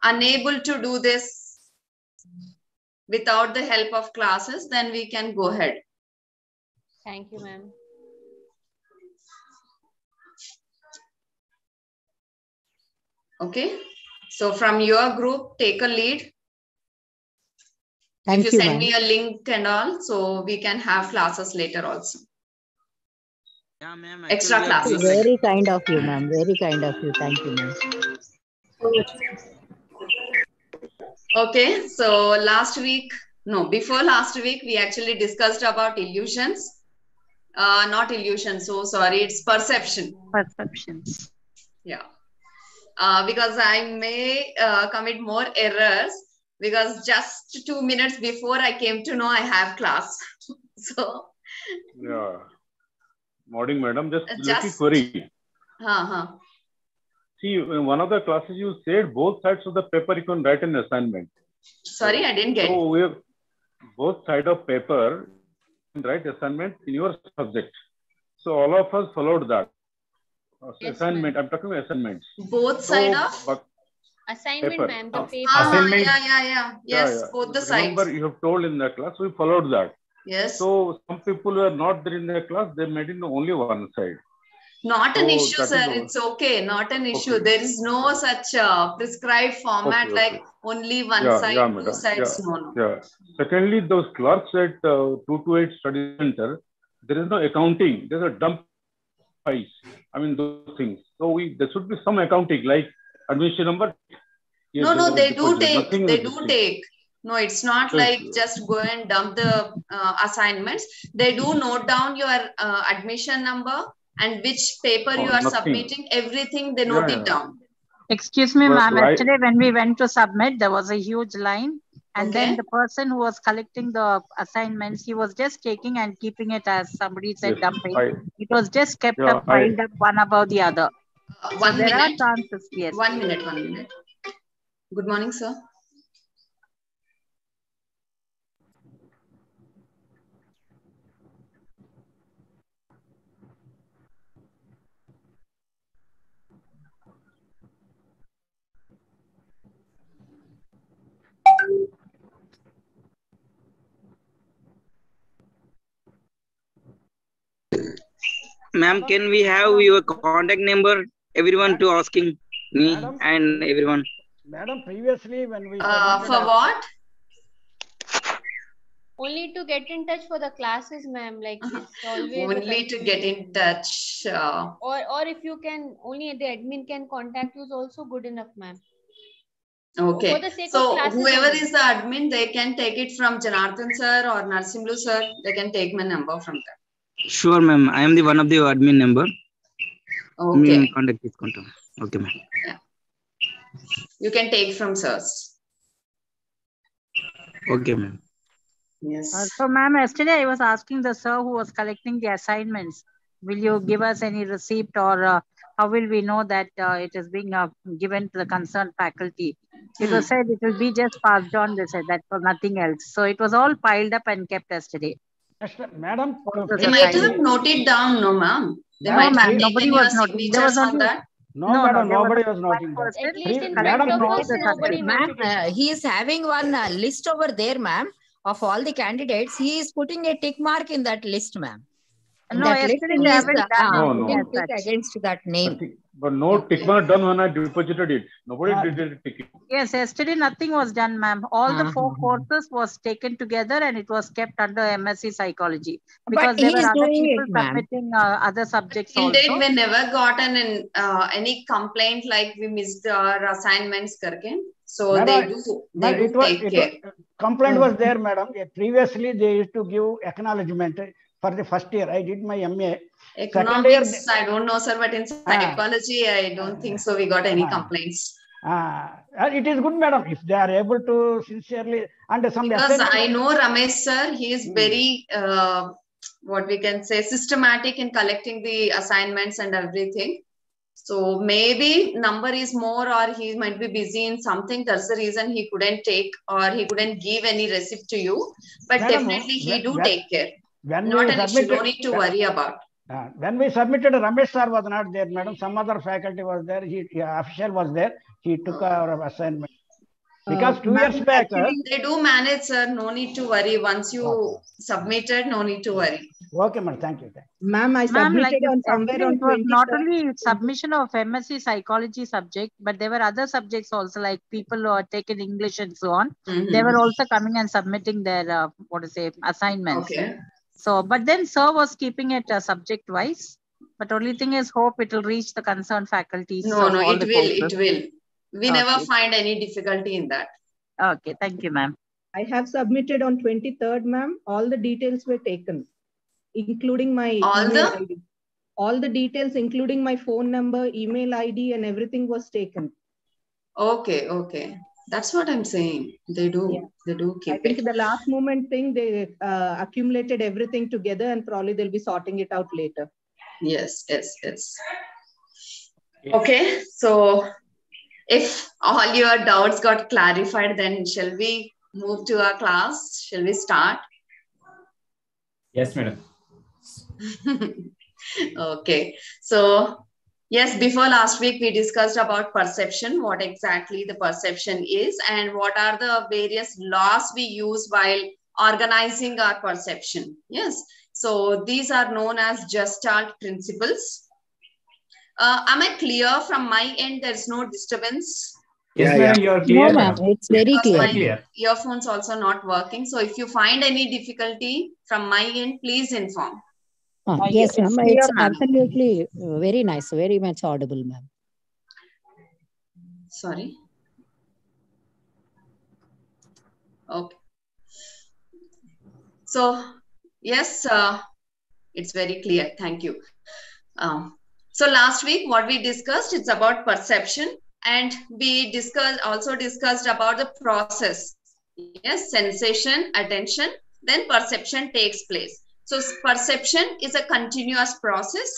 unable to do this without the help of classes, then we can go ahead. Thank you, ma'am. Okay. So from your group, take a lead. Thank if you you, send ma'am. me a link and all, so we can have classes later also. Yeah, ma'am. Extra classes. Very kind of you, ma'am. Very kind of you. Thank you, ma'am. Okay, so before last week, we actually discussed about illusions. Not illusion, so sorry, it's perception. Perceptions. Yeah. Because I may commit more errors because just 2 minutes before I came to know I have class. So. Yeah. Morning, madam. Just little query. See, in one of the classes you said both sides of the paper you can write an assignment. Sorry, I didn't get. So we have both sides of paper you can write assignment in your subject. So all of us followed that. Yes, assignment. I'm talking about assignments. Both sides of assignment, ma'am. The paper. Assignment. Yeah. Yes, both the sides. Remember, you have told in the class we followed that. Yes. So some people who are not there in the class, they made it only one side. Not an issue, sir. It's okay. Not an issue. Okay. There is no such prescribed format like only one side, two sides. No. Yeah. Secondly, those clerks at 228 Study Center, there is no accounting. There's a dump price. I mean, those things. So there should be some accounting like admission number. Yes, no, they do take. They do take. No, it's not like just go and dump the assignments. They do note down your admission number and which paper you are submitting. Everything they note it down. Excuse me, ma'am. Yesterday when we went to submit, there was a huge line. And then the person who was collecting the assignments, he was just taking and keeping it as somebody said dumping. It was just kept up, piled up one above the other. One minute. There are chances, yes. 1 minute, 1 minute. Good morning, sir. Ma'am, can we have your contact number? Everyone to asking me and everyone. Madam, previously when we... for what? Only to get in touch for the classes, ma'am. Like it's always only to get in touch. Or if you can, only the admin can contact you is also good enough, ma'am. Okay. For the sake so of classes whoever only. is the admin, they can take it from Janardhan sir or Narsimlu sir. They can take my number from that. Sure, ma'am. I am the one of the admin member. Okay. Contact this contact. Okay, ma'am. Yeah. You can take from sirs. Okay, ma'am. Yes. So, ma'am, yesterday I was asking the sir who was collecting the assignments, will you give us any receipt or how will we know that it is being given to the concerned faculty? It was said it will be just passed on, they said that for nothing else. So it was all piled up and kept yesterday. Madam, they might have noted down, no ma'am. They might have nobody was noting. There was on that. No, madam, nobody was noting that. At least in front of us, nobody Ma'am, he is having one list over there, ma'am, of all the candidates. He is putting a tick mark in that list, ma'am. No, yesterday they haven't done against that name. But no tick mark done when I deposited it. Nobody did it tick. Yes, yesterday nothing was done, ma'am. All the 4 courses was taken together and it was kept under MSc Psychology. Because there were other people submitting other subjects Indeed, also. we never got any complaint like we missed our assignments. So madam, they do take care. Complaint was there, madam. Previously, they used to give acknowledgement. For the first year, I did my MA. Economics, I don't know, sir, but in psychology, I don't think so. We got any complaints. It is good, madam, if they are able to sincerely and some. Because I know Ramesh, sir, he is very, what we can say, systematic in collecting the assignments and everything. So maybe number is more, or he might be busy in something. That's the reason he couldn't take or he couldn't give any receipt to you. But madam, definitely he do take care. Not an issue. Don't need to worry about. When we submitted, Ramesh sir was not there, madam. Some other faculty was there. He official was there. He took our assignment. Because 2 years back, they do manage, sir. No need to worry. Once you submitted, no need to worry. okay, madam. Thank you. Ma'am, I submitted on somewhere on it was 23rd. not only submission of MSc psychology subject, but there were other subjects also, like people who are taking English and so on. They were also coming and submitting their assignments. Okay. So, but then sir was keeping it subject wise. But only thing is, hope it will reach the concerned faculties. No, of all it the will. courses. It will. We never find any difficulty in that. Okay, thank you, ma'am. I have submitted on 23rd, ma'am. All the details were taken, including my email ID. All the details, including my phone number, email ID, and everything was taken. Okay, okay. That's what I'm saying. They do. Yeah. They do keep I think the last moment thing, they accumulated everything together, and probably they'll be sorting it out later. Yes, yes, yes. Okay, so if all your doubts got clarified, then shall we move to our class? Shall we start? Yes, madam. Okay, so yes, before last week we discussed about perception, what exactly the perception is and what are the various laws we use while organizing our perception. Yes, so these are known as Gestalt principles. Am I clear from my end? There's no disturbance. Yes, ma'am, you are clear. No, ma'am, it's very clear. My earphones also not working. So if you find any difficulty from my end, please inform. Yes, ma'am. It's absolutely very nice, very much audible, ma'am. Sorry. Okay. So yes, it's very clear. Thank you. So last week, what we discussed, it's about perception, and we also discussed about the process. Yes, sensation, attention, then perception takes place. So perception is a continuous process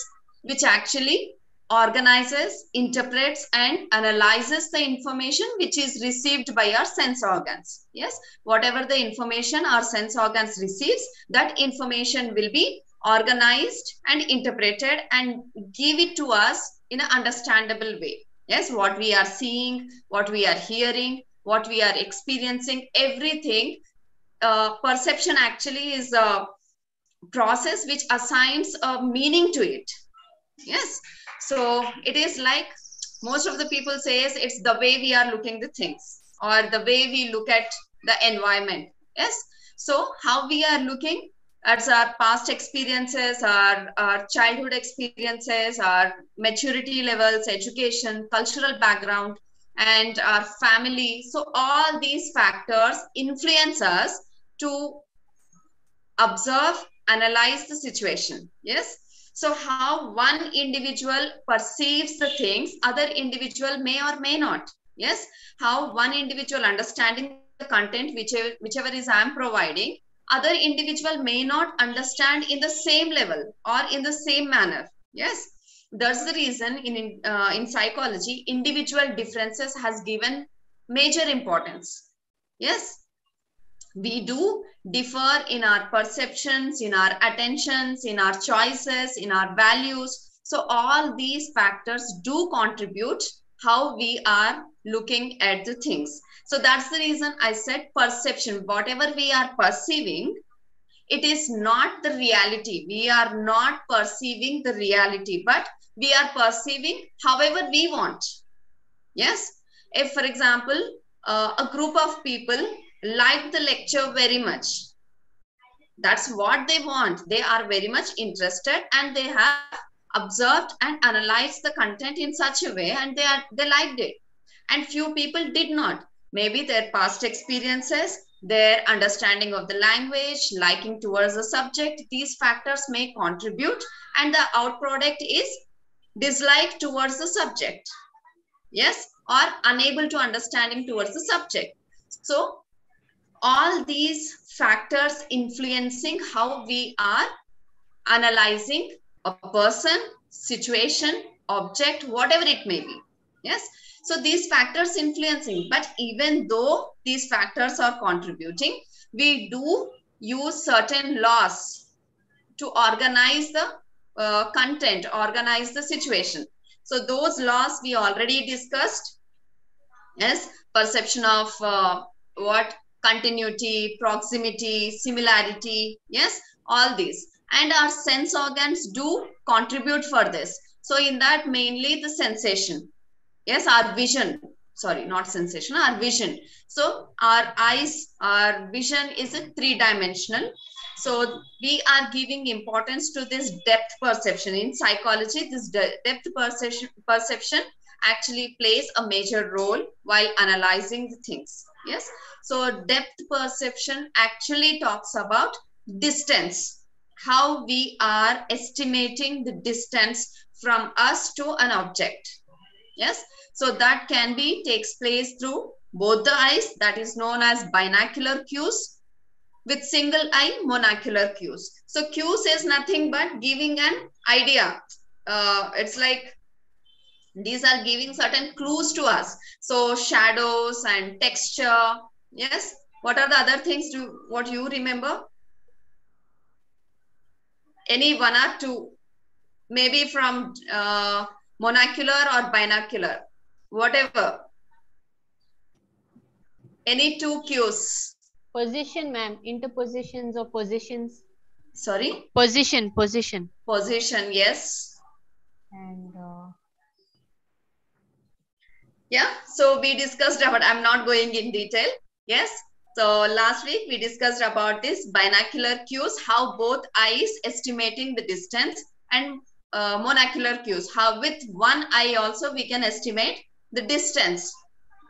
which actually organizes, interprets, and analyzes the information which is received by our sense organs. Yes, whatever the information our sense organs receives, that information will be organized and interpreted and give it to us in an understandable way. Yes, what we are seeing, what we are hearing, what we are experiencing, everything. Perception actually is a process which assigns a meaning to it. Yes, so it is like most of the people says it's the way we are looking the things or the way we look at the environment. Yes, so how we are looking at our past experiences, our childhood experiences, our maturity levels, education, cultural background, and our family. So all these factors influence us to observe, analyze the situation. Yes. So how one individual perceives the things, other individual may or may not. Yes. How one individual understanding the content, whichever is I am providing, other individual may not understand in the same level or in the same manner. Yes. That's the reason in psychology, individual differences has given major importance. Yes. We do differ in our perceptions, in our attentions, in our choices, in our values. So all these factors do contribute how we are looking at the things. So that's the reason I said perception. Whatever we are perceiving, it is not the reality. We are not perceiving the reality, but we are perceiving however we want. Yes. If, for example, a group of people like the lecture very much, that's what they want. They are very much interested and they have observed and analyzed the content in such a way and they liked it. And few people did not. Maybe their past experiences, their understanding of the language, liking towards the subject, these factors may contribute and the out product is dislike towards the subject. Yes, or unable to understanding towards the subject. So all these factors influencing how we are analyzing a person, situation, object, whatever it may be. Yes. So these factors influencing, but even though these factors are contributing, we do use certain laws to organize the content, organize the situation. So those laws we already discussed. Yes, perception of what? Continuity, proximity, similarity. Yes, all these. And our sense organs do contribute for this. So in that, mainly the sensation. Yes, our vision. Sorry, not sensation, our vision. So our eyes, our vision is a three-dimensional. So we are giving importance to this depth perception. In psychology, this depth perception actually plays a major role while analyzing the things. Yes. So depth perception actually talks about distance, how we are estimating the distance from us to an object. Yes. So that can be takes place through both the eyes, that is known as binocular cues, with single eye monocular cues. So cues is nothing but giving an idea. It's like these are giving certain clues to us. So shadows and texture. Yes. What are the other things what you remember? Any one or two? Maybe from monocular or binocular, whatever. Any two cues? Position, ma'am. Interpositions or positions. Sorry? Position. Position, yes. And yeah, so we discussed about, I'm not going in detail. Yes. So last week we discussed about this binocular cues, how both eyes estimating the distance, and monocular cues, how with one eye also we can estimate the distance.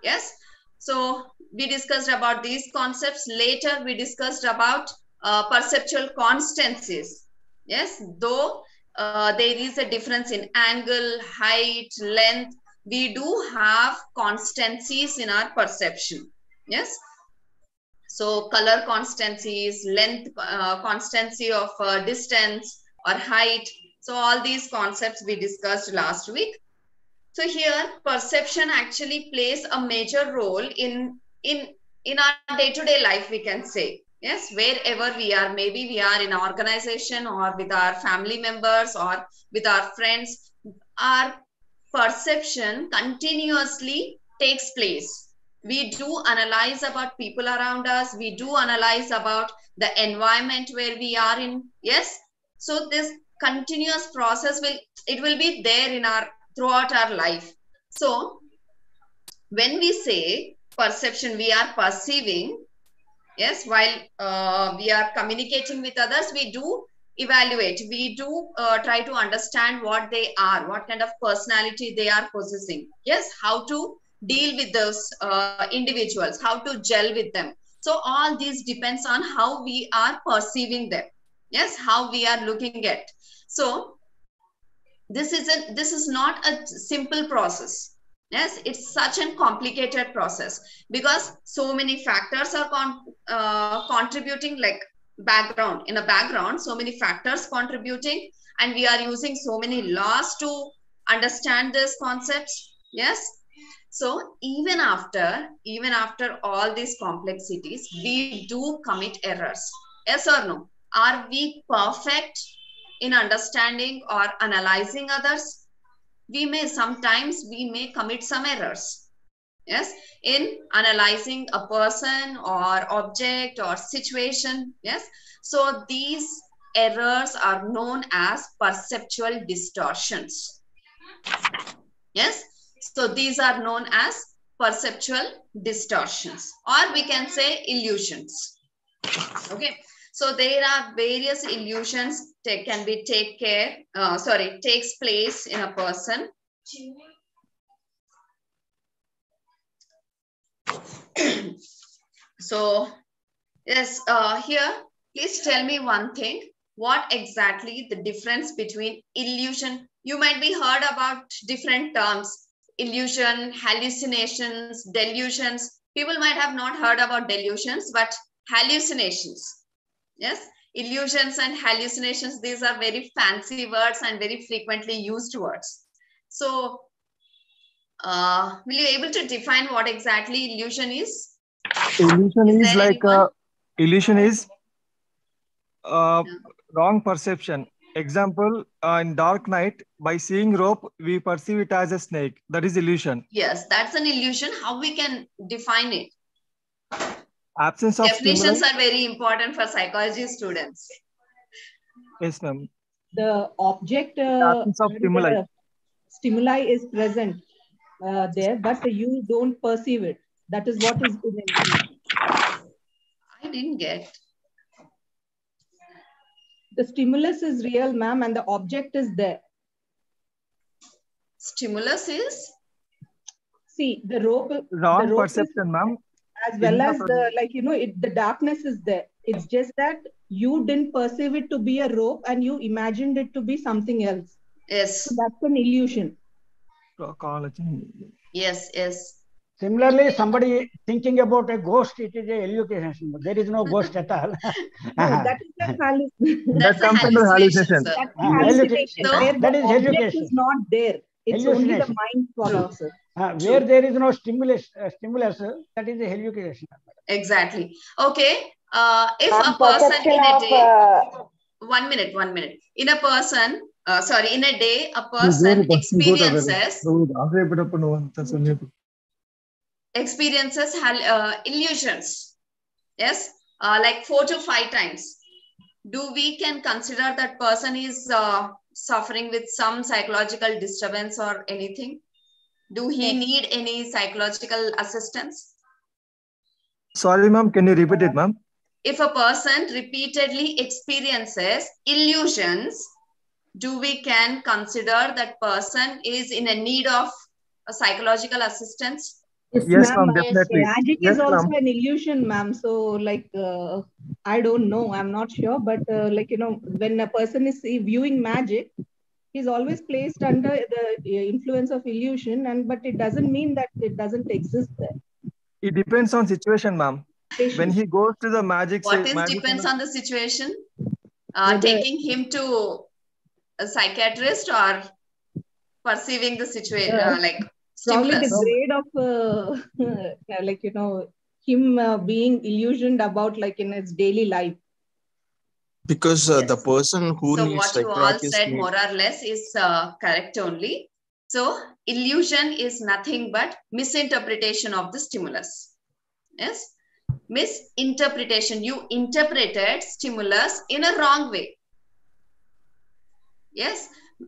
Yes. So we discussed about these concepts. Later we discussed about perceptual constancies. Yes. Though there is a difference in angle, height, length, we do have constancies in our perception. Yes. So color constancies, length constancy of distance or height. So all these concepts we discussed last week. So here perception actually plays a major role in our day-to-day life, we can say. Yes, wherever we are, maybe we are in an organization or with our family members or with our friends, our perception continuously takes place. We do analyze about people around us. We do analyze about the environment where we are in. Yes. So this continuous process will be there in our throughout our life. So when we say perception, we are perceiving. Yes, while we are communicating with others, we do evaluate. We do try to understand what they are, what kind of personality they are possessing. Yes, how to deal with those individuals, how to gel with them. So all these depends on how we are perceiving them. Yes, how we are looking at. So this is not a simple process. Yes, it's such a complicated process because so many factors are contributing, like background. In a background, so many factors contributing, and we are using so many laws to understand these concepts. Yes. So even after all these complexities, we do commit errors. Yes or no? Are we perfect in understanding or analyzing others? Sometimes we may commit some errors. Yes, in analyzing a person or object or situation. Yes, so these errors are known as perceptual distortions. Yes, so these are known as perceptual distortions, or we can say illusions. Okay, so there are various illusions takes place in a person. So yes, here please tell me one thing. What exactly the difference between illusion? You might be heard about different terms: illusion, hallucinations, delusions. People might have not heard about delusions, but hallucinations. Yes, illusions and hallucinations, these are very fancy words and very frequently used words. So will you able to define what exactly illusion is? Illusion is wrong perception Example, in dark night, by seeing rope, we perceive it as a snake. That is illusion. Yes, that's an illusion. How we can define it? Absence of Definitions stimuli. are very important for psychology students. Yes, ma'am. The object Absence of stimuli. the stimuli is present there, but you don't perceive it. That is what is in an illusion. I didn't get. The stimulus is real, ma'am, and the object is there. Stimulus is? See, the rope. Wrong the rope perception, ma'am. as well as the, like, you know, the darkness is there. It's just that you didn't perceive it to be a rope and you imagined it to be something else. Yes. So that's an illusion. Yes, yes. Similarly, somebody thinking about a ghost, it is a hallucination. There is no ghost at all. No, that is a hallucination. That comes under hallucination. That's a hallucination. Where That the is object hallucination. is not there. It's only the mind follows it. Where there is no stimulus, that is a hallucination. Exactly. Okay. If a person in a day, 1 minute. In a person, in a day, a person experiences illusions. Yes. Like 4 to 5 times. Do we can consider that person is suffering with some psychological disturbance or anything? Do he need any psychological assistance? Sorry, ma'am. Can you repeat it, ma'am? If a person repeatedly experiences illusions, do we can consider that person is in a need of a psychological assistance? Yes, ma'am, definitely. Magic Yes, is also ma'am. an illusion, ma'am. So, like, I don't know. I'm not sure. But, like, you know, when a person is viewing magic, he's always placed under the influence of illusion. But it doesn't mean that it doesn't exist there. It depends on situation, ma'am. When he goes to the magic... What is depends on the situation? Taking him to a psychiatrist or perceiving the situation, like probably stimulus. the grade of like, you know, him being illusioned about, like, in his daily life. Because the person who So needs what you all psychologist said need- more or less is correct only. So illusion is nothing but misinterpretation of the stimulus. Yes, misinterpretation. You interpreted stimulus in a wrong way. Yes,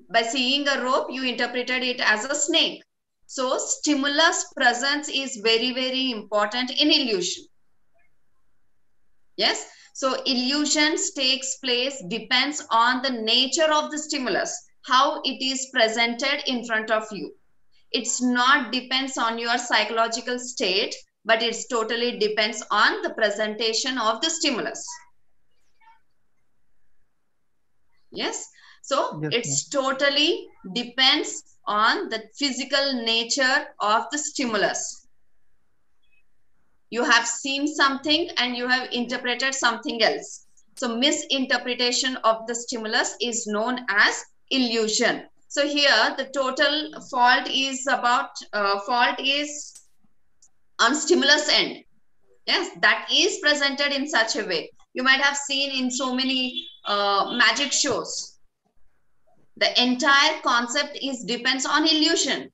by seeing a rope, you interpreted it as a snake. So stimulus presence is very, very important in illusion. Yes, so illusions takes place depends on the nature of the stimulus, how it is presented in front of you. It's not depends on your psychological state, but it's totally depends on the presentation of the stimulus. Yes, so Yes, it's totally depends on the physical nature of the stimulus. You have seen something and you have interpreted something else. So misinterpretation of the stimulus is known as illusion. So here the total fault is on stimulus end. Yes, that is presented in such a way. You might have seen in so many magic shows. The entire concept is depends on illusion.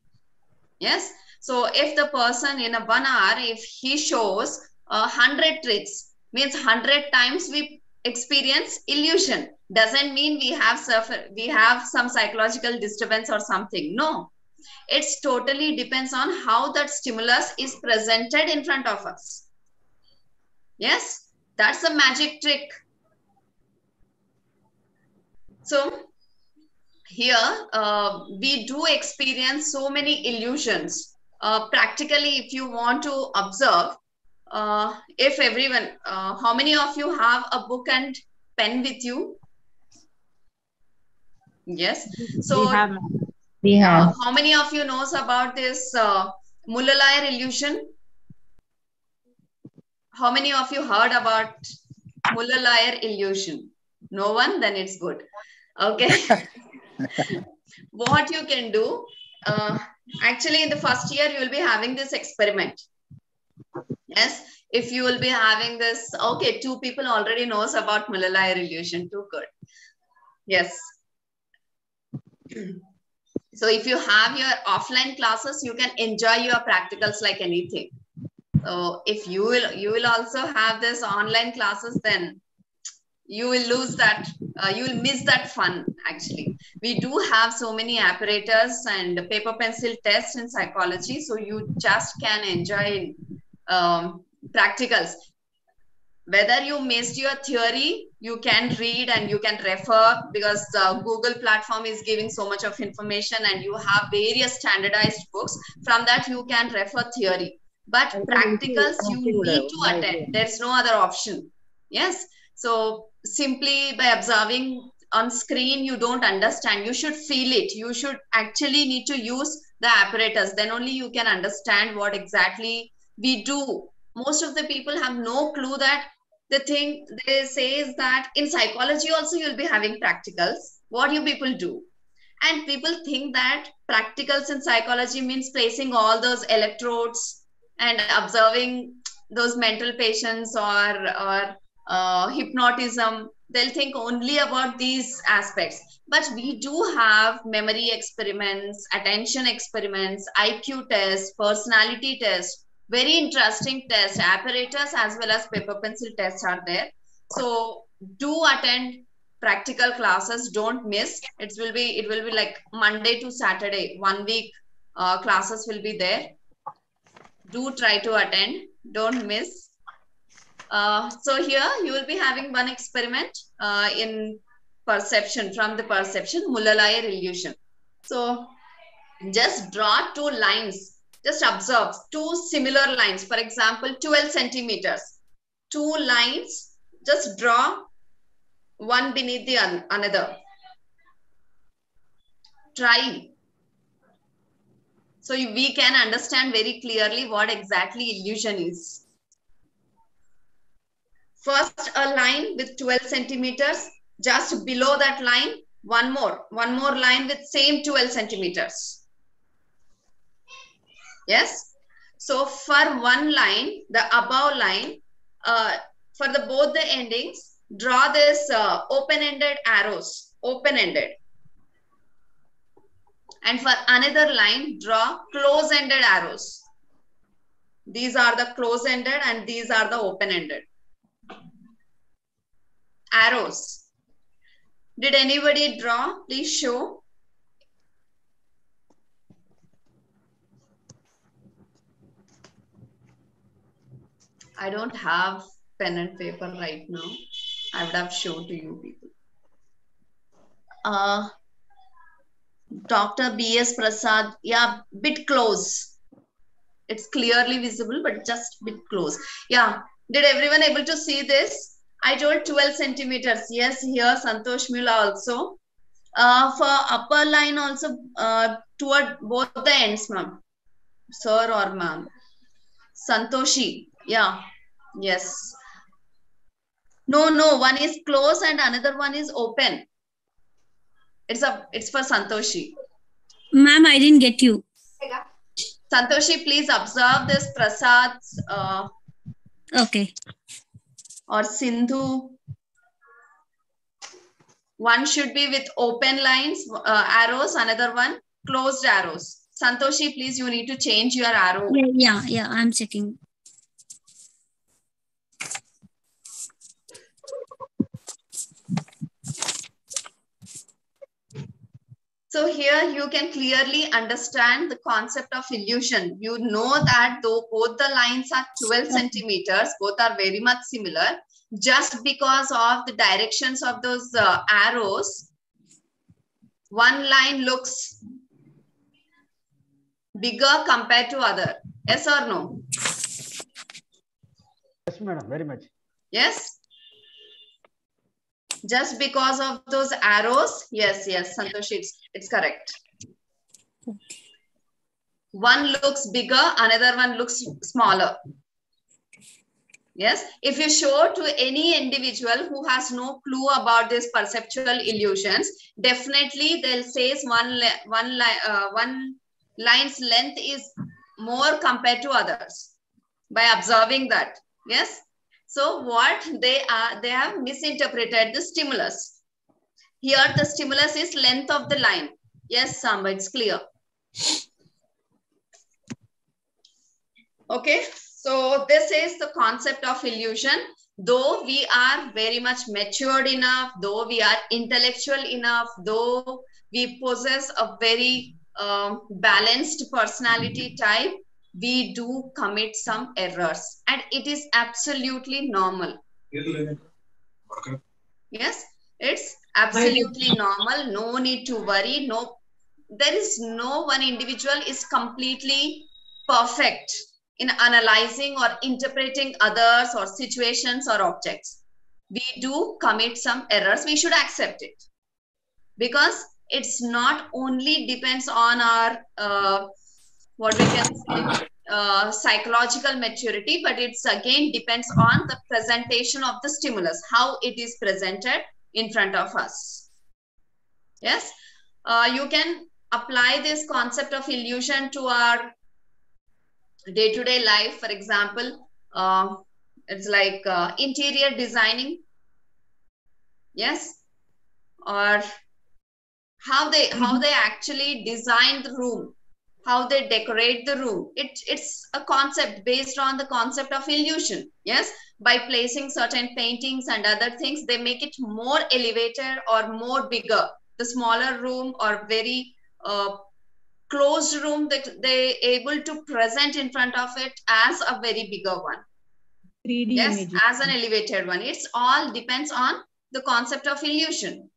Yes. So if the person in a 1 hour, if he shows 100 tricks, means 100 times we experience illusion. Doesn't mean we have some psychological disturbance or something. No, it's totally depends on how that stimulus is presented in front of us. Yes, that's a magic trick. So here we do experience so many illusions. Practically, if you want to observe, if everyone, how many of you have a book and pen with you? Yes. So we have. how many of you knows about this Muller-Lyer illusion? How many of you heard about Muller-Lyer illusion? No one? Then it's good. Okay. What you can do, actually in the first year, you will be having this experiment. Yes, if you will be having this, okay, 2 people already knows about Muller-Lyer illusion, too good. Yes, So if you have your offline classes, you can enjoy your practicals like anything. So if you will also have this online classes, then you will lose that, you will miss that fun. Actually, we do have so many apparatus and paper pencil tests in psychology, so you just can enjoy practicals. Whether you missed your theory, you can read and you can refer, because Google platform is giving so much of information, and you have various standardized books. From that you can refer theory, but practicals you need to attend. There's no other option. Yes. So simply by observing on screen, you don't understand. You should feel it. You should actually need to use the apparatus. Then only you can understand what exactly we do. Most of the people have no clue that the thing they say is that in psychology also you'll be having practicals. What you people do? And people think that practicals in psychology means placing all those electrodes and observing those mental patients, or hypnotism. They'll think only about these aspects. But we do have memory experiments, attention experiments, IQ tests, personality tests, very interesting tests, apparatus as well as paper pencil tests are there. So do attend practical classes, don't miss. It will be like Monday to Saturday, 1 week classes will be there. Do try to attend, don't miss. So here you will be having one experiment in perception, from the perception Muller-Lyer illusion. So just draw 2 lines. Just observe 2 similar lines. For example, 12 centimeters. 2 lines. Just draw one beneath the another. Try. So we can understand very clearly what exactly illusion is. First, a line with 12 centimeters. Just below that line, one more line with same 12 centimeters. Yes. So for one line, the above line, for both the endings, draw this open-ended arrows, open-ended. And for another line, draw close-ended arrows. These are the close-ended and these are the open-ended arrows. Did anybody draw? Please show. I don't have pen and paper right now. I would have shown to you people. Dr. B.S. Prasad, yeah, bit close. It's clearly visible, but just bit close. Yeah, did everyone able to see this? I told 12 centimeters. Yes, here Santosh Mula also. For upper line also, toward both the ends, ma'am. Sir or ma'am. Santoshi, yeah, yes. No, one is close and another one is open. It's for Santoshi. Ma'am, I didn't get you. Santoshi, please observe this Prasad's okay. Or Sindhu. One should be with open lines, arrows, another one closed arrows. Santoshi, please, you need to change your arrow. Yeah, I'm checking. So here you can clearly understand the concept of illusion. You know that though both the lines are 12 centimeters, both are very much similar. Just because of the directions of those arrows, one line looks bigger compared to other. Yes or no? Yes, madam, very much. Yes? Just because of those arrows? Yes, Santosh, it's correct. One looks bigger, another one looks smaller. Yes, if you show to any individual who has no clue about these perceptual illusions, definitely they'll say one line's length is more compared to others by observing that. Yes. So what they have misinterpreted the stimulus. Here the stimulus is length of the line. Yes, Samba, it's clear. Okay, so this is the concept of illusion. Though we are very much matured enough, though we are intellectual enough, though we possess a very balanced personality type, we do commit some errors, and it is absolutely normal. Yes, it's absolutely normal. No need to worry. No, there is no one individual is completely perfect in analyzing or interpreting others or situations or objects. We do commit some errors. We should accept it, because it's not only depends on our what we can say psychological maturity, but it's again depends on the presentation of the stimulus, how it is presented in front of us. Yes, you can apply this concept of illusion to our day-to-day life. For example, it's like interior designing. Yes, or how they actually design the room, how they decorate the room. It's a concept based on the concept of illusion. Yes, by placing certain paintings and other things, they make it more elevated or more bigger. The smaller room or very closed room that they able to present in front of it as a very bigger one. 3D yes, images. as an elevated one. It's all depends on the concept of illusion.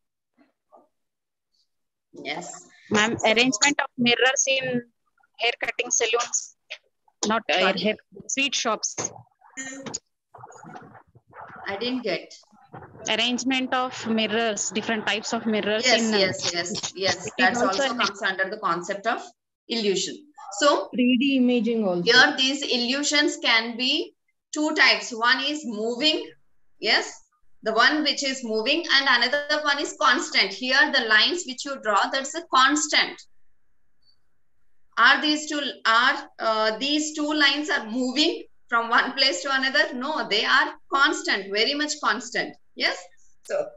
Yes. Ma'am, arrangement of mirrors in hair cutting salons, not hair sweet shops. I didn't get. Arrangement of mirrors, different types of mirrors. Yes. That also comes under the concept of illusion. So 3D imaging also. Here these illusions can be two types. One is moving. Yes. The one which is moving, and another one is constant. Here the lines which you draw, that's a constant. Are these two lines are moving from one place to another? No, they are constant, very much constant. Yes. So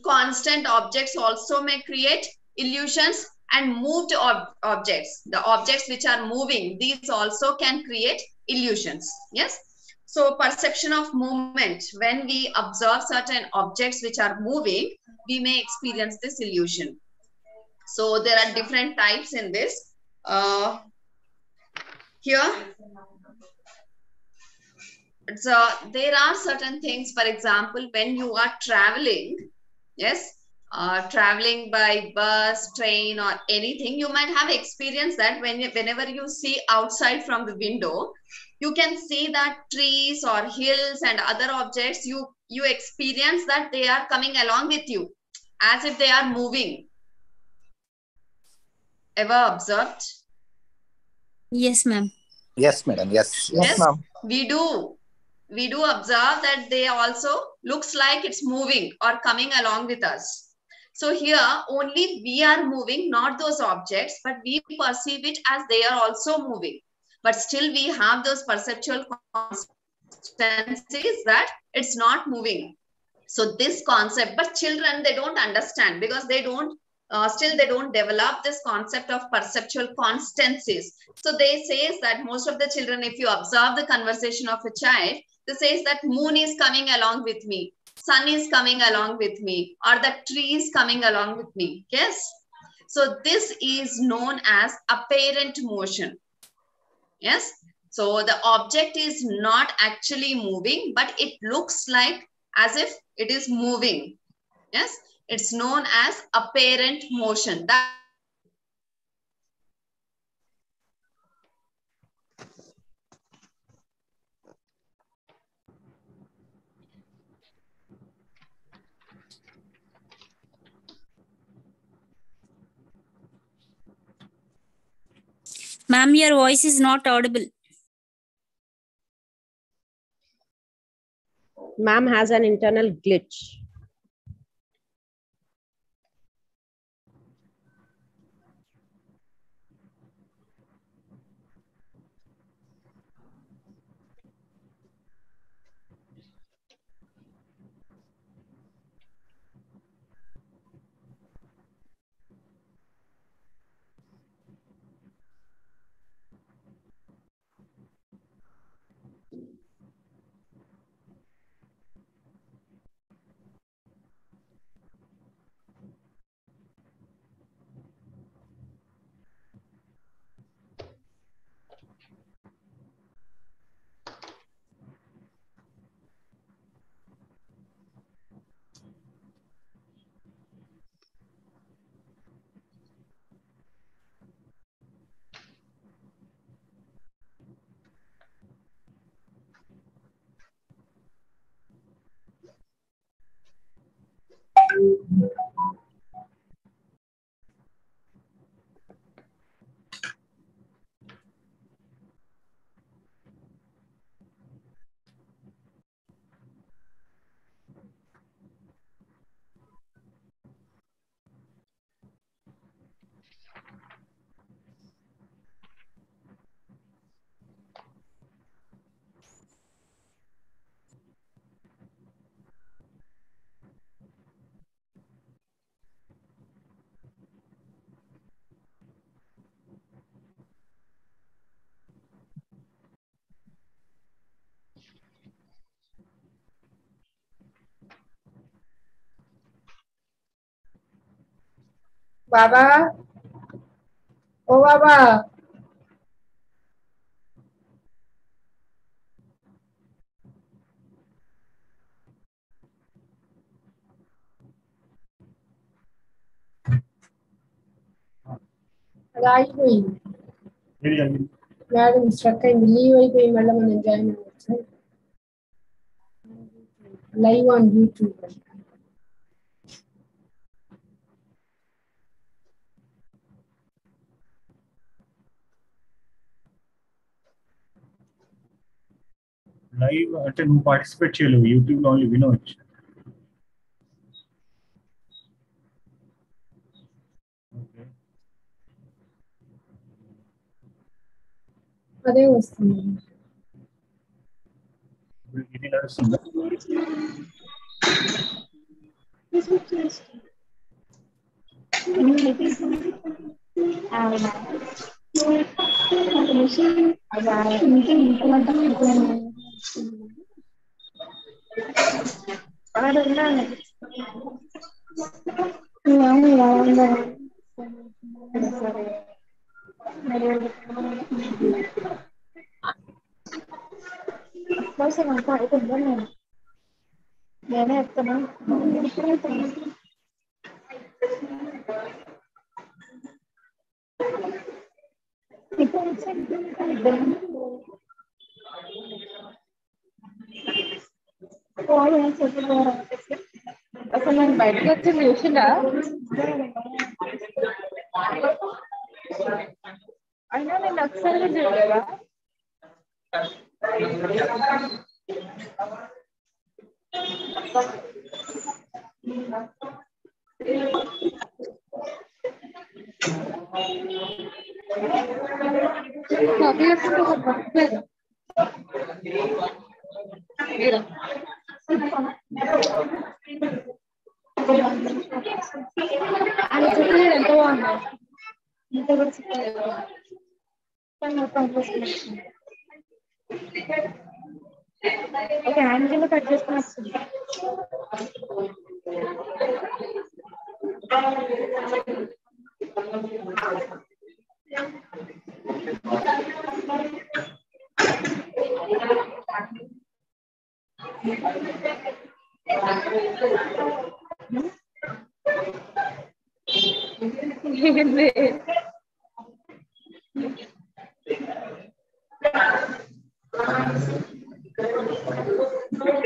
constant objects also may create illusions, and moved objects, the objects which are moving, these also can create illusions. Yes. So perception of movement, when we observe certain objects which are moving, we may experience this illusion. So there are different types in this. Here, so there are certain things. For example, when you are traveling, yes, traveling by bus, train, or anything, you might have experienced that whenever you see outside from the window, you can see that trees or hills and other objects, you experience that they are coming along with you as if they are moving. Ever observed? Yes, ma'am. Yes, madam. Yes, ma'am. We do observe that they also looks like it's moving or coming along with us. So here only we are moving, not those objects, but we perceive it as they are also moving. But still we have those perceptual constancies that it's not moving. So this concept, but children, they don't understand, because they don't still they don't develop this concept of perceptual constancies. So they say that most of the children, if you observe the conversation of a child, they say that moon is coming along with me, sun is coming along with me, or the tree is coming along with me. Yes. So this is known as apparent motion. Yes. So the object is not actually moving, but it looks like as if it is moving. Yes. It's known as apparent motion. Ma'am, your voice is not audible. Ma'am has an internal glitch. Baba, oh Baba. అది ఆగిపోయింది madam struck అయింది leave అయిపోయి మళ్ళీ మనం join అవ్వచ్చు live on YouTube live అంటే నువ్వు participate చేయలేవు యూట్యూబ్ లో ఓన్లీ వినవచ్చు. అదే వస్తుంది ఇది నడుస్తుందా? నేనే చెప్తాను అసలు నేను బయటకు వచ్చి చూసినా అయినా నేను ఒకసారి చూడలేదా అది చెప్పలేదు ఎంత బాగుంది ఇంత కూడా చెప్పలేదు ఓకే హ్యాండ్ కింద కట్ చేసుకుని వస్తుంది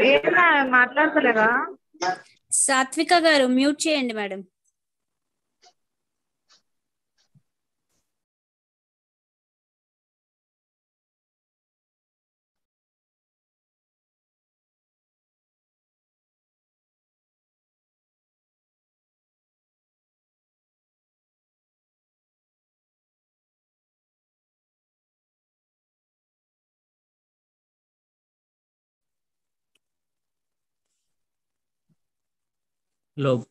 ఏమన్నా మాట్లాడతలేదా సాత్విక గారు మ్యూట్ చేయండి మేడం.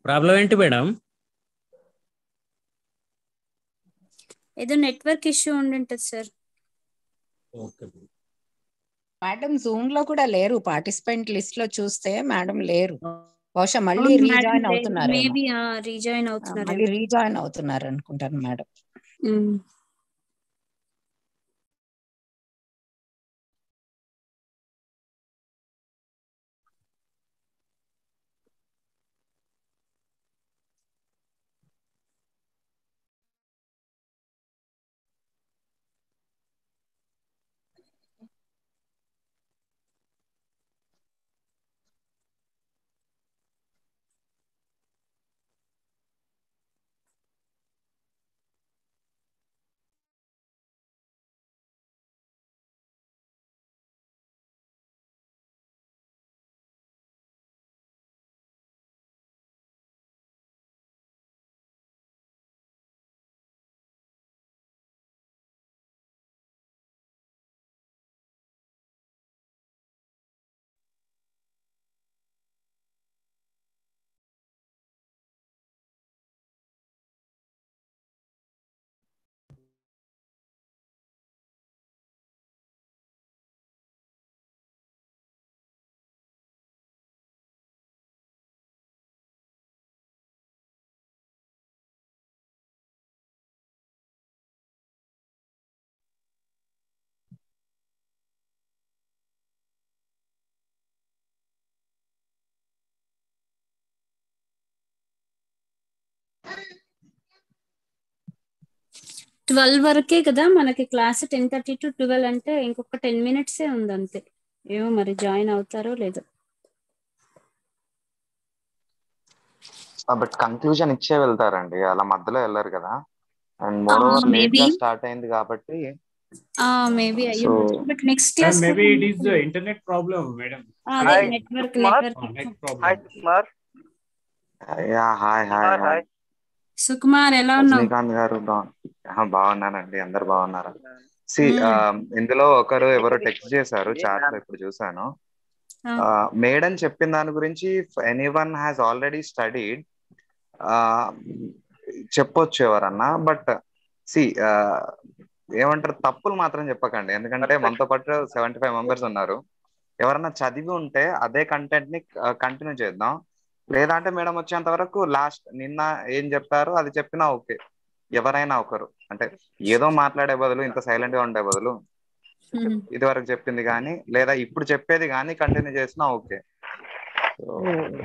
ప్రాబ్లం ఏంటి మేడం? ఏదో నెట్వర్క్ ఇష్యూ ఉండింటది సార్. ఓకే మేడం జూమ్ లో కూడా లేరు, పార్టిసిపెంట్ లిస్ట్ లో చూస్తే మేడం లేరు. బహుశా మళ్ళీ అవును మేడం, రీజాయిన్ అవుతున్నారేమో, మేబీ రీజాయిన్ అవుతున్నారేమో. మళ్ళీ రీజాయిన్ అవుతున్నారు అనుకుంటాను మేడం. 12 వరకే కదా మనకి క్లాస్, 10:30 to 12 అంటే ఇంకొక 10 minutes ఉంది అంతే. ఏమో మరి జాయిన్ అవుతారో లేదో. బట్ కన్క్లూజన్ ఇచ్చే వెళ్తారండి, అలా మధ్యలో వెళ్ళారు కదా. అండ్ మోర్ ఓవర్ లేట్ గా స్టార్ట్ అయింది కాబట్టి మేబీ సో అయ్యుండొచ్చు. But next class maybe it is internet problem madam. అదే network yeah hi hi hi Sukumar ఎలా ఉన్నావు? రజనీకాంత్ గారు బాగున్నానండి. అందరు బాగున్నారా? సి ఇందులో ఒకరు ఎవరో టెక్స్ట్ చేశారు చాట్ లో, ఇప్పుడు చూసాను. మేడం చెప్పిన దాని గురించి ఎనీవన్ హ్యాస్ ఆల్రెడీ స్టడీడ్ చెప్పొచ్చు ఎవరన్నా. బట్ సి ఏమంటారు, తప్పులు మాత్రం చెప్పకండి, ఎందుకంటే మనతో పాటు 75 మెంబర్స్ ఉన్నారు. ఎవరన్నా చదివి ఉంటే అదే కంటెంట్ ని కంటిన్యూ చేద్దాం. లేదంటే మేడం వచ్చేంత వరకు లాస్ట్ నిన్న ఏం చెప్పారో అది చెప్పినా ఓకే. ఎవరైనా ఒకరు అంటే ఏదో మాట్లాడే బదులు, ఇంత సైలెంట్ గా ఉండే బదులు ఇది వరకు చెప్పింది కానీ లేదా ఇప్పుడు చెప్పేది కానీ కంటిన్యూ చేసినా ఓకే.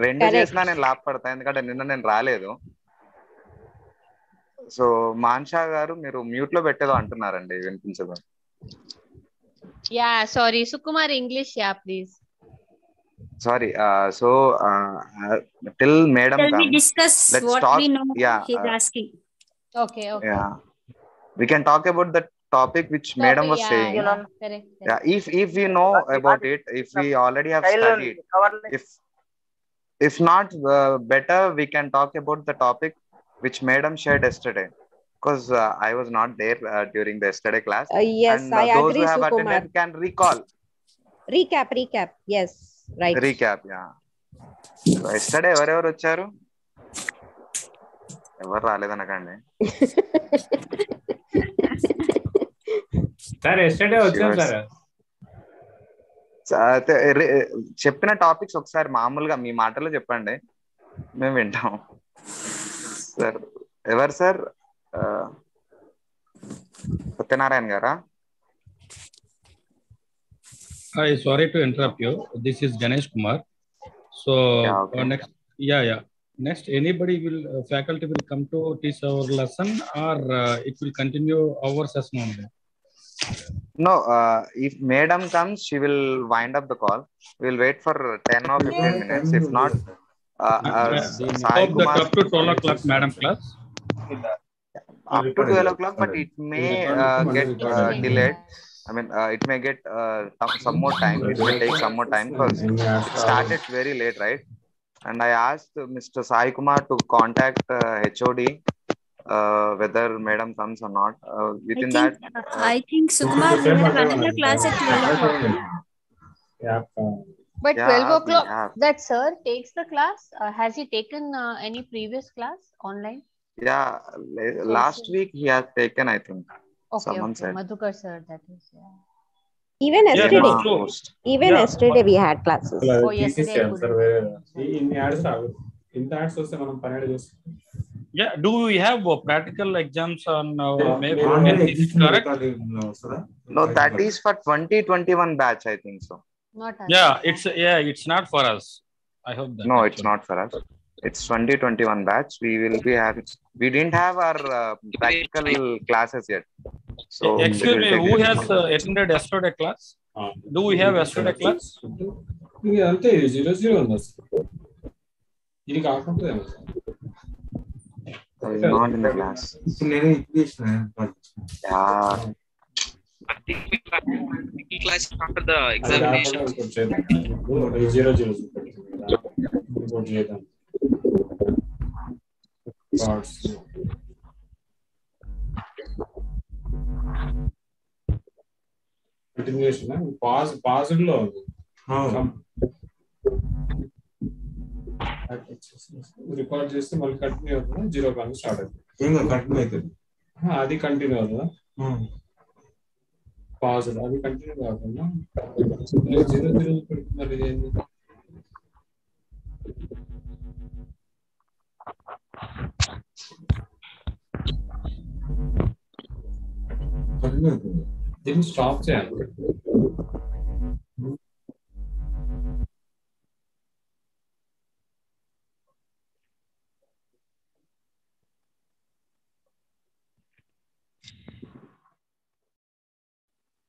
రెండు చేసినా నేను లాభపడతా, ఎందుకంటే నిన్న నేను రాలేదు. సో మాన్షా గారు మీరు మ్యూట్ లో పెట్టేదో అంటున్నారండి, వినిపించదు. Yeah, sorry. Sukumar English, yeah, please. Sorry. So till madam Shall we comes, discuss let's what talk. we know? Yeah. He's asking. Okay, okay. Yeah. We can talk about the topic which madam was saying. Correct. Yeah. If we know about it, if we already have studied, if not better, we can talk about the topic which madam shared yesterday. Because I was not there during the yesterday class. Yes, and I those agree, who have Sukumar. attended can recall. Recap. Yes, right. Recap, yeah. So yesterday ఎవరెవరు వచ్చారు? ఎవరు రాలేదనకండి. Sir yesterday వచ్చారు sir. చెప్పిన topics ఒకసారి మామూలుగా మీ మాటలో చెప్పండి, మేము వింటాం. సార్ ఎవరు సార్? సత్యనారాయణ గారా? Hi, sorry to interrupt you. This is Ganesh Kumar. So next anybody will faculty will come to teach our lesson, or it will continue our session only? No, if madam comes, she will wind up the call. We will wait for 10 or 15 minutes. If not, Sai Kumar up to 12 o'clock, madam class. Up to 12 o'clock, but it may get delayed. I mean, it may get some more time. It may take some more time because it started very late, right? And I asked Mr. Sai Kumar to contact HOD whether madam comes or not. Within I think Sukumar will have another class at 12 o'clock. But 12 o'clock, that sir takes the class. Has he taken any previous class online? Yeah, last week he has taken, I think. Okay, someone said. Madhukar sir, that is. Yeah. Even yesterday we had classes. Oh, yesterday. Yeah, do we have practical exams on maybe correct? No, that is for 2021 batch, I think so. Not us. It's not for us. I hope that. No, it's not for us. It's 2021 batch. We will be having. We didn't have our practical classes yet. So excuse me, who has attended yesterday class? Do we have yesterday class? Not in the class. Yeah. Class after the examination. Continuation, pause లో record చేస్తే మళ్ళీ continue అవుతుందా? 0 కాలం start అవుతుంది. Continue అవుతుంది, అది continue అవుతుందా? Pause అది continue కాకుండా 0 పెడుతున్నారు. ఇదేంటి? దీన్ని స్టాప్ చేయాలి.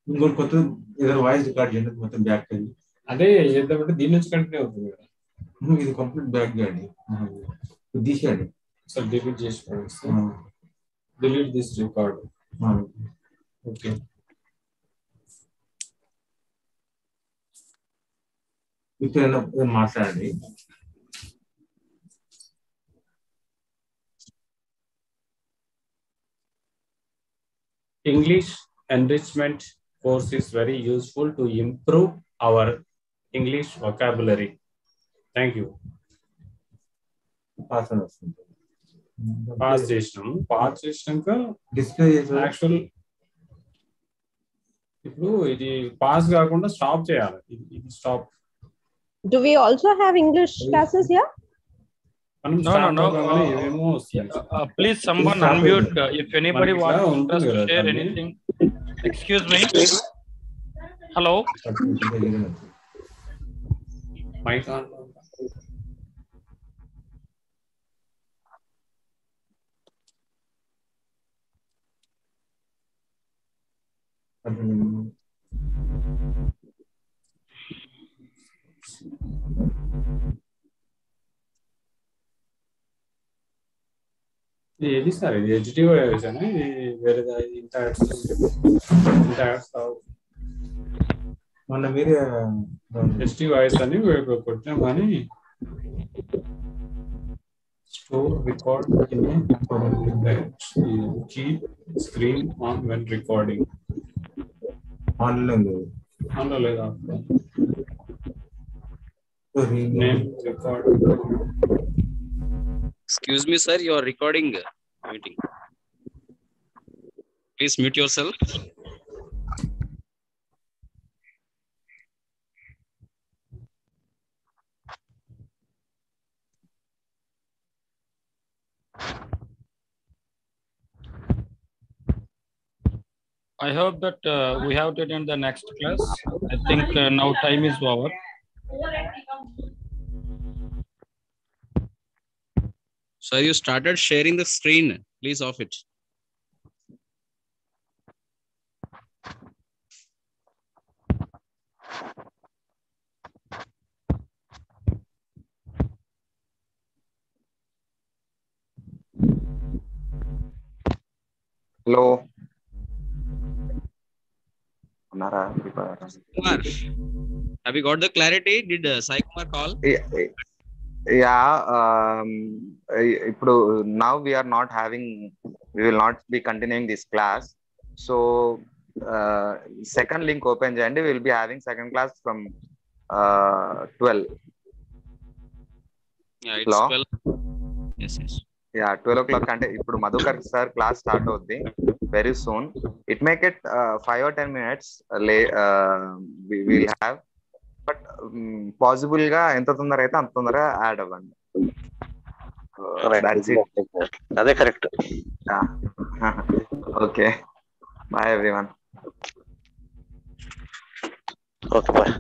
ఇంకోటి కొత్త ఏదైనా వాయిస్ రికార్డ్ చేయండి మొత్తం బ్యాక్ అయ్యి. అదే చేద్దామంటే దీని నుంచి కంటిన్యూ అవుతుంది కదా. ఇది కంప్లీట్ బ్యాక్ చేయండి, తీసేయండి సార్, డిలీట్ చేసుకోండి. Delete this record. ఓకే, ఇప్పుడు మాట్లాడండి. English enrichment course is very useful to improve our English vocabulary. Thank you. Pass చేసినాక డిస్ప్లే యాక్చువల్ ఇప్పుడు ఇది పాస్ కాకుండా స్టాప్ చేయాలి. ఇది stop. Do we also have English classes here? No. Please, someone unmute if anybody wants us to share anything. Excuse me. Hello. Mic on. ఇది sir, ఇది HD voice అని, ఇది వేరేదా? ఇంత మొన్న మీరే హెచ్డి వాయిస్ అని కొట్టినాం, కానీ store record keep screen on when recording. ఆన్లో లేదా? Name record. Excuse me, sir, you are recording meeting. Please mute yourself. I hope that we have to attend the next class. I think now time is over. Sir, you started sharing the screen. Please off it. Hello. Kumar, have you got the clarity? Did Sai Kumar call? Yeah. Now we are not having. We will not be continuing this class. So second link open cheyandi. We will be having second class from 12. Yeah, it's 12. Yes. Yeah, 12 o'clock అంటే ఇప్పుడు Madhukar sir class start అవుద్ది very soon. It make it 5 or 10 minutes we will have, but possible గా ఎంత తొందర అయితే అంత తొందరగా add అవ్వండి. అదే correct. Okay, bye everyone. Okay, bye.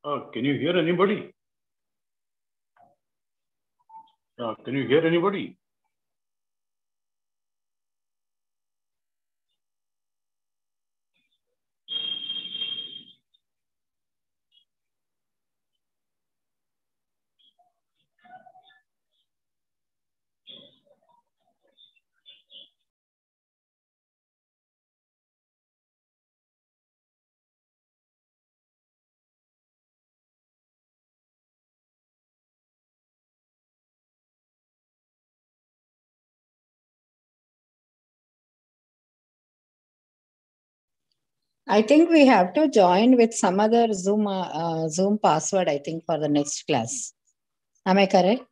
Can you hear anybody? Can you hear anybody? I think we have to join with some other Zoom password, I think, for the next class. Am I correct?